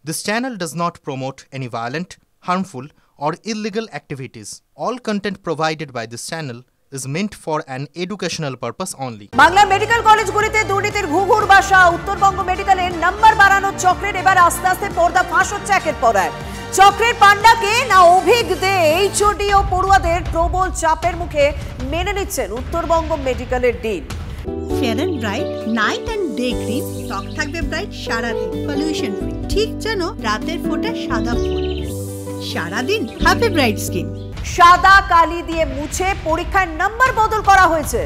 This channel does not promote any violent, harmful, or illegal activities. All content provided by this channel is meant for an educational purpose only. Bangla medical কলেজগুলিতে দুর্নীতির ঘুঘুর বাসা। উত্তরবঙ্গ মেডিকেলের number বাড়ানোর চক্রের এবার আস্তে আস্তে পর্দা ফাঁস হচ্ছে একের পর এক। চক্রের পান্ডাকে না অভিজ্ঞ দে এইচওডি ও পড়ুয়াদের প্রবল চাপের মুখে মেনে নিচ্ছেন উত্তরবঙ্গ মেডিকেলের dean. Fair and bright night and day cream, ত্বক থাকবে ব্রাইট সারাদিন, পলিউশন ফ্রি, ঠিক যেন রাতের ফোঁটা সাদা ফুল। সারাদিন হ্যাপি ব্রাইট স্কিন। সাদা কালি দিয়ে মুছে পরীক্ষার নাম্বার বদল করা হয়েছে।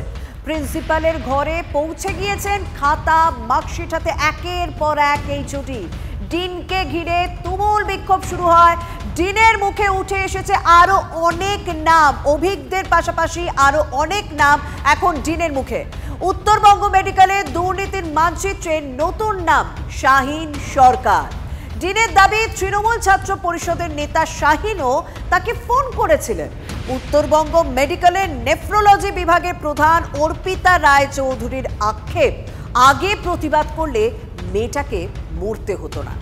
প্রিন্সিপালের ঘরে পৌঁছে গিয়েছেন খাতা মার্কশিট হাতে একের পর এক এইচওডি। ডিনকে ঘিরে তুমুল বিক্ষোভ শুরু হয়। ডিনের মুখে উঠে এসেছে আরো অনেক নাম, অভিজ্ঞদের পাশাপাশি আরো অনেক নাম এখন ডিনের মুখে। উত্তরবঙ্গ মেডিকেলে দুর্নীতির মানচিত্রে নতুন নাম শাহিন সরকার। ডিনের দাবি তৃণমূল ছাত্র পরিষদের নেতা শাহিনও তাকে ফোন করেছিলেন। উত্তরবঙ্গ মেডিকেলের নেফ্রোলজি বিভাগের প্রধান অর্পিতা রায় চৌধুরীর আক্ষেপ, আগে প্রতিবাদ করলে মেয়েটাকে মরতে হতো না।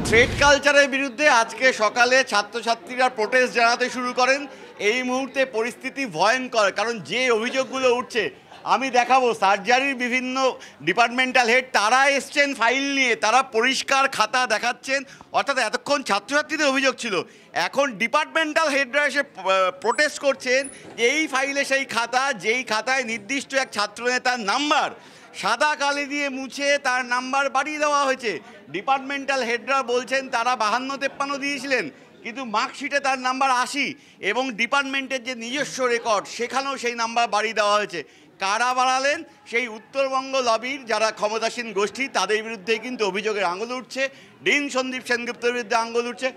থ্রেড কালচারের বিরুদ্ধে আজকে সকালে ছাত্রছাত্রীরা প্রোটেস্ট জানাতে শুরু করেন। এই মুহূর্তে পরিস্থিতি ভয়ঙ্কর, কারণ যে অভিযোগগুলো উঠছে আমি দেখাবো। সার্জারির বিভিন্ন ডিপার্টমেন্টাল হেড তারা এসছেন ফাইল নিয়ে, তারা পরিষ্কার খাতা দেখাচ্ছেন। অর্থাৎ এতক্ষণ ছাত্রছাত্রীদের অভিযোগ ছিল, এখন ডিপার্টমেন্টাল হেডরা এসে প্রোটেস্ট করছেন এই ফাইলে সেই খাতা, যেই খাতায় নির্দিষ্ট এক ছাত্রনেতার নাম্বার সাদা কালি দিয়ে মুছে তার নাম্বার বাড়িয়ে দেওয়া হয়েছে। ডিপার্টমেন্টাল হেডরা বলছেন তারা 52-53 দিয়েছিলেন, কিন্তু মার্কশিটে তার নাম্বার 80 এবং ডিপার্টমেন্টের যে নিজস্ব রেকর্ড সেখানেও সেই নাম্বার বাড়িয়ে দেওয়া হয়েছে। কারা বাড়ালেন? সেই উত্তরবঙ্গ লবির যারা ক্ষমতাসীন গোষ্ঠী, তাদের বিরুদ্ধেই কিন্তু অভিযোগের আঙুল উঠছে। ডিন সন্দীপ সেনগুপ্তের বিরুদ্ধে আঙুল উঠছে।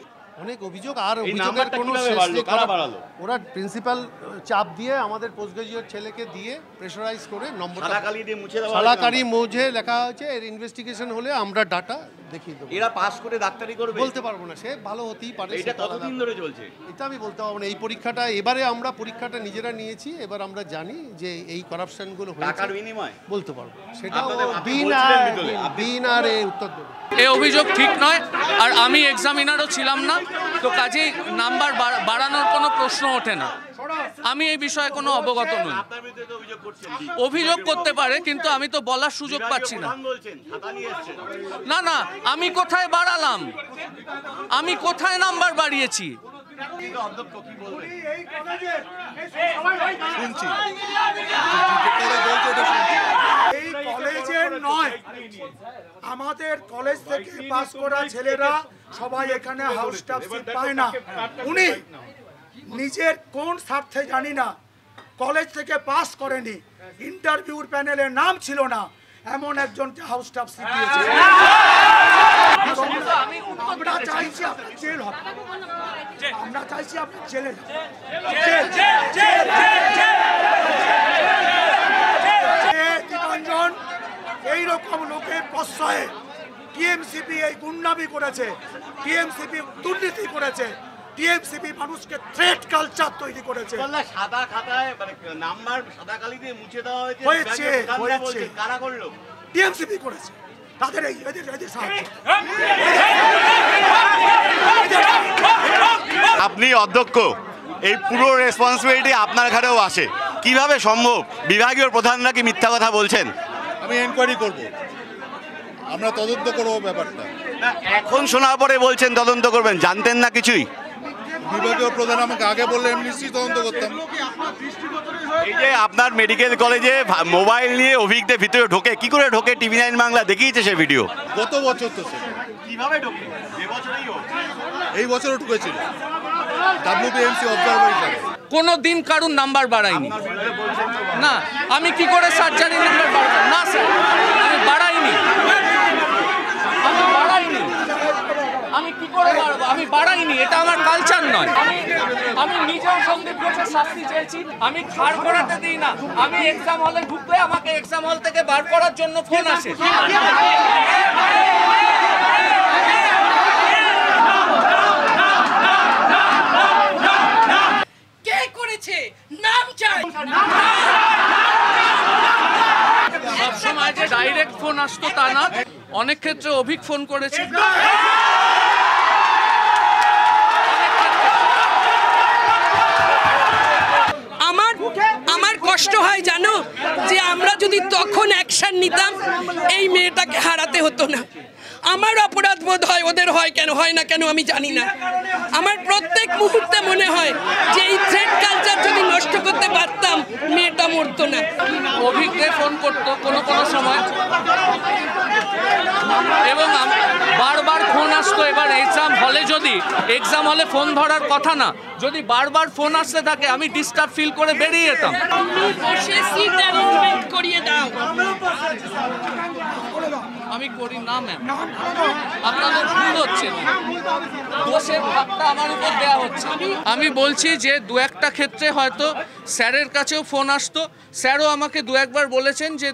অনেক অভিযোগ, আর অভিযোগের কোনো শেষ নেই। ওরা প্রিন্সিপাল চাপ দিয়ে আমাদের পোস্ট গ্রাজুয়েট ছেলেকে দিয়ে প্রেশারাইজ করে নম্বর সালাকারি মুছে লেখা হয়েছে। এর ইনভেস্টিগেশন হলে আমরা ডাটা দেখিয়ে দেবো। এরা পাস করে ডাক্তারি করবে বলতে পারবো না, সে ভালো হতেই পারে। এটা কতদিন ধরে চলছে এটা আমি বলতে পারবো না। এই পরীক্ষাটা এবারে আমরা পরীক্ষাটা নিজেরা নিয়েছি, এবার আমরা জানি যে এই করাপশনগুলো হয়েছে। টাকার বিনিময় বলতে পারবো, সেটা দিন আর উত্তর দেবে। এই অভিযোগ ঠিক নয়, আর আমি এক্সামিনারও ছিলাম না, তো কাজেই নাম্বার বাড়ানোর কোনো প্রশ্ন ওঠে না। আমি এই বিষয়ে কোনো অবগত নই। অভিযোগ করতে পারে, কিন্তু আমি তো বলার সুযোগ পাচ্ছি না। না না, আমি কোথায় বাড়ালাম? আমি কোথায় নাম্বার বাড়িয়েছি? এই কলেজের নয়, আমাদের কলেজ থেকে পাস করা ছেলেরা সবাই এখানে হাউস স্টাফ সিট পায় না। উনি নিজের কোন স্বার্থে জানি না কলেজ থেকে পাস করেনি, ইন্টারভিউর প্যানেলে নাম ছিল না, এমন একজনকে হাউস স্টাফ সিট দিয়েছে। আমরা চাইছি আপনার জেল হবে, আমরা চাইছি আপনার জেলে দীপাঞ্জন এইরকম লোকের প্রশ্রয়ে টিএমসিপি এই গুন্ডামি করেছে, টিএমসিপি দুর্নীতি করেছে, টিএমসিপি মানুষকে থ্রেট কালচার তৈরি করেছে। সাদা খাতায় মানে নাম্বার সাদা কালি দিয়ে মুছে দেওয়া হয়েছে। কারা করলো? টিএমসিপি করেছে, তাদের এদের সাহায্য। আপনি অধ্যক্ষ, এই পুরো রেসপন্সিবিলিটি আপনার ঘাড়েও আসে, কিভাবে সম্ভব? বিভাগীয় প্রধানরা কি মিথ্যা কথা বলছেন? আমি এনকোয়ারি করব, আমরা তদন্ত করবো ব্যাপারটা। এখন শোনার পরে বলছেন তদন্ত করবেন, জানতেন না কিছুই? বিভাগীয় প্রধান আমাকে আগে বললে আমি নিশ্চয়ই তদন্ত করতাম। এই যে আপনার মেডিকেল কলেজে মোবাইল নিয়ে অভিজ্ঞদের ভিতরে ঢোকে, কি করে ঢোকে TV9 বাংলা দেখিয়েছে সে ভিডিও। গত বছর তো সে কিভাবে ঢোকে? এই বছরও ঢুকেছিল WBMC অবজারভার হিসাবে। কোনো দিন কারুর নাম্বার বাড়াইনি। না, আমি কি করে সার্জারির নাম্বার বাড়াবো? না স্যার, আমি বাড়াইনি। আমি কি করে বাড়াবো? আমি বাড়াইনি, এটা আমার কালচার নয়। আমি নিজেও সন্দীপ ঘোষের শাস্তি চেয়েছি, আমি ছাড় করাতে দিই না। আমি এক্সাম হলে ঢুকলে আমাকে এক্সাম হল থেকে বার করার জন্য ফোন আসে। কে করেছে? নাম চাই। সবসময় যে ডাইরেক্ট ফোন আসতো তা না, অনেক ক্ষেত্রে অভিক ফোন করেছে। আমার কষ্ট হয় জানো, যে আমরা যদি তখন অ্যাকশন নিতাম এই মেয়েটাকে হারাতে হতো না। আমার অপরাধ বোধ হয়, ওদের হয় কেন, হয় না কেন আমি জানি না। আমার প্রত্যেক মুহূর্তে মনে হয় যে এই থ্রেড কালচার যদি নষ্ট করতে পারতাম মেয়েটা মরতো না। অভিজ্ঞে ফোন করতো কোনো সময়, এবং বারবার ফোন আসতো। এবার এক্সাম হলে ফোন ধরার কথা না, যদি বারবার ফোন আসতে থাকে আমি ডিস্টার্ব ফিল করে বেরিয়ে যেতাম। আমি করি না ম্যাম, আপনাদের ভুল হচ্ছে, দোষের ভাগটা আমার উপর দেওয়া হচ্ছে। আমি বলছি যে দু একটা ক্ষেত্রে হয়তো স্যারের কাছেও ফোন আসতো, স্যারও আমাকে দু একবার বলেছেন যে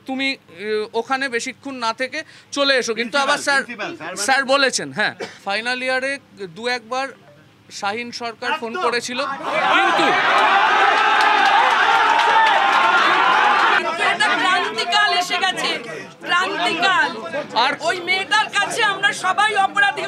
তুমি ওখানে বেশিক্ষণ না থেকে চলে এসো, কিন্তু আবার স্যার বলেছেন। হ্যাঁ, ফাইনাল ইয়ারে দু একবার শাহিন সরকার ফোন করেছিল, কিন্তু ক্রান্তিকাল এসে গেছে, ক্রান্তিকাল। আর ওই মেয়েটার কাছে আমরা সবাই অপরাধী